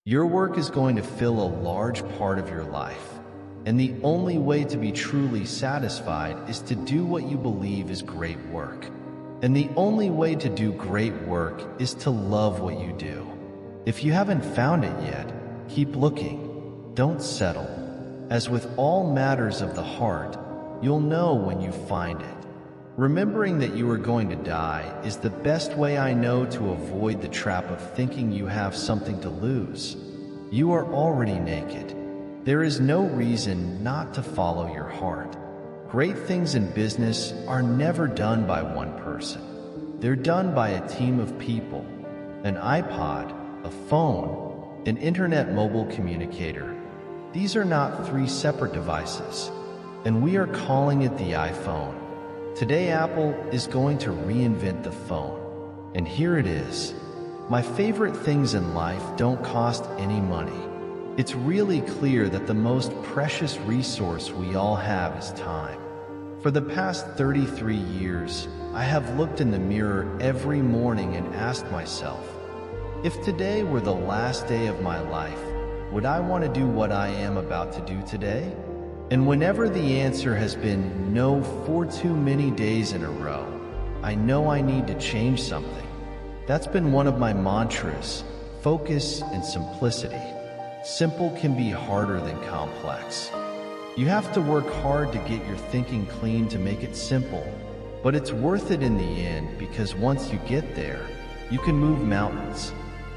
Your work is going to fill a large part of your life, and the only way to be truly satisfied is to do what you believe is great work. And the only way to do great work is to love what you do. If you haven't found it yet, keep looking. Don't settle. As with all matters of the heart, you'll know when you find it. Remembering that you are going to die is the best way I know to avoid the trap of thinking you have something to lose. You are already naked. There is no reason not to follow your heart. Great things in business are never done by one person. They're done by a team of people. An iPod, a phone, an internet mobile communicator. These are not three separate devices, and we are calling it the iPhone. Today, Apple is going to reinvent the phone, and here it is. My favorite things in life don't cost any money. It's really clear that the most precious resource we all have is time. For the past 33 years, I have looked in the mirror every morning and asked myself, if today were the last day of my life, would I want to do what I am about to do today? And whenever the answer has been no for too many days in a row, I know I need to change something. That's been one of my mantras: focus and simplicity. Simple can be harder than complex. You have to work hard to get your thinking clean to make it simple, but it's worth it in the end because once you get there, you can move mountains.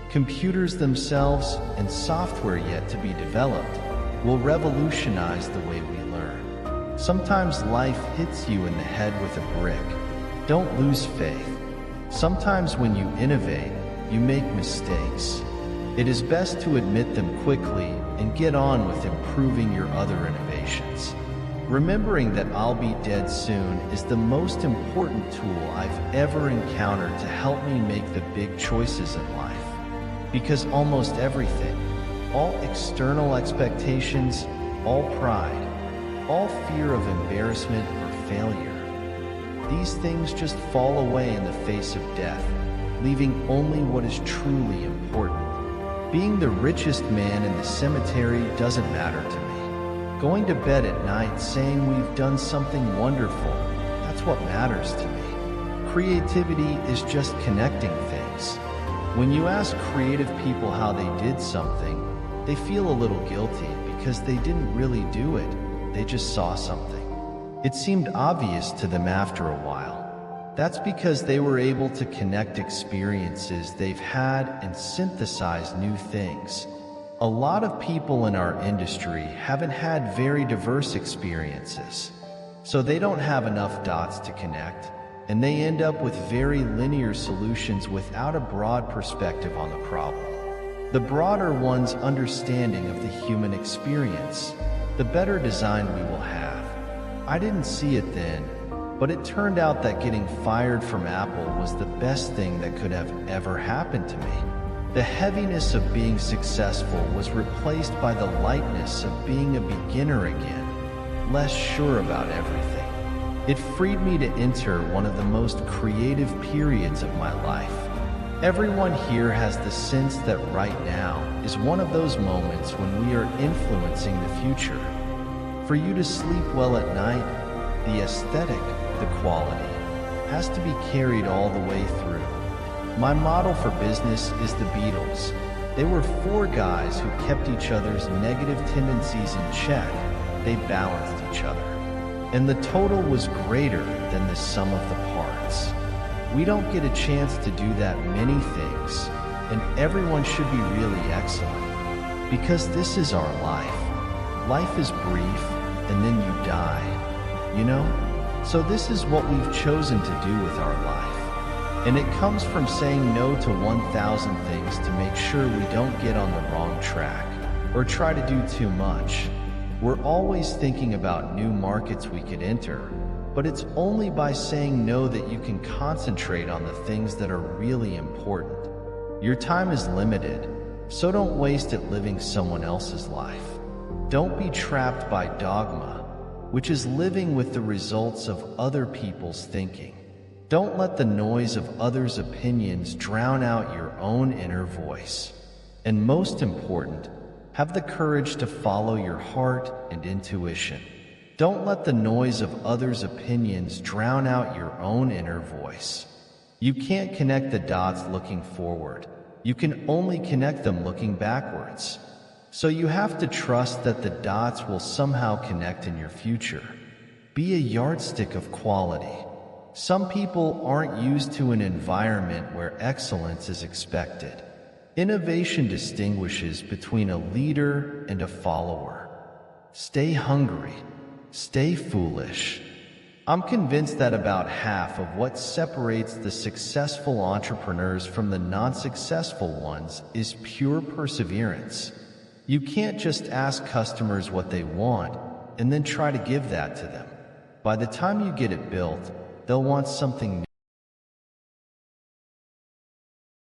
Computers themselves and software yet to be developed will revolutionize the way we learn. Sometimes life hits you in the head with a brick. Don't lose faith. Sometimes when you innovate, you make mistakes. It is best to admit them quickly and get on with improving your other innovations. Remembering that I'll be dead soon is the most important tool I've ever encountered to help me make the big choices in life. Because almost everything, all external expectations, all pride, all fear of embarrassment or failure, these things just fall away in the face of death, leaving only what is truly important. Being the richest man in the cemetery doesn't matter to me. Going to bed at night saying we've done something wonderful, that's what matters to me. Creativity is just connecting things. When you ask creative people how they did something, they feel a little guilty because they didn't really do it, they just saw something. It seemed obvious to them after a while. That's because they were able to connect experiences they've had and synthesize new things. A lot of people in our industry haven't had very diverse experiences, so they don't have enough dots to connect, and they end up with very linear solutions without a broad perspective on the problem. The broader one's understanding of the human experience, the better design we will have. I didn't see it then, but it turned out that getting fired from Apple was the best thing that could have ever happened to me. The heaviness of being successful was replaced by the lightness of being a beginner again, less sure about everything. It freed me to enter one of the most creative periods of my life. Everyone here has the sense that right now is one of those moments when we are influencing the future. For you to sleep well at night, the aesthetic, the quality, has to be carried all the way through. My model for business is the Beatles. They were four guys who kept each other's negative tendencies in check. They balanced each other. And the total was greater than the sum of the parts. We don't get a chance to do that many things, and everyone should be really excellent. Because this is our life. Life is brief, and then you die. You know? So this is what we've chosen to do with our life. And it comes from saying no to 1,000 things to make sure we don't get on the wrong track, or try to do too much. We're always thinking about new markets we could enter, but it's only by saying no that you can concentrate on the things that are really important. Your time is limited, so don't waste it living someone else's life. Don't be trapped by dogma, which is living with the results of other people's thinking. Don't let the noise of others' opinions drown out your own inner voice. And most important, have the courage to follow your heart and intuition. Don't let the noise of others' opinions drown out your own inner voice. You can't connect the dots looking forward. You can only connect them looking backwards. So you have to trust that the dots will somehow connect in your future. Be a yardstick of quality. Some people aren't used to an environment where excellence is expected. Innovation distinguishes between a leader and a follower. Stay hungry. Stay foolish. I'm convinced that about half of what separates the successful entrepreneurs from the non-successful ones is pure perseverance. You can't just ask customers what they want and then try to give that to them. By the time you get it built, they'll want something new.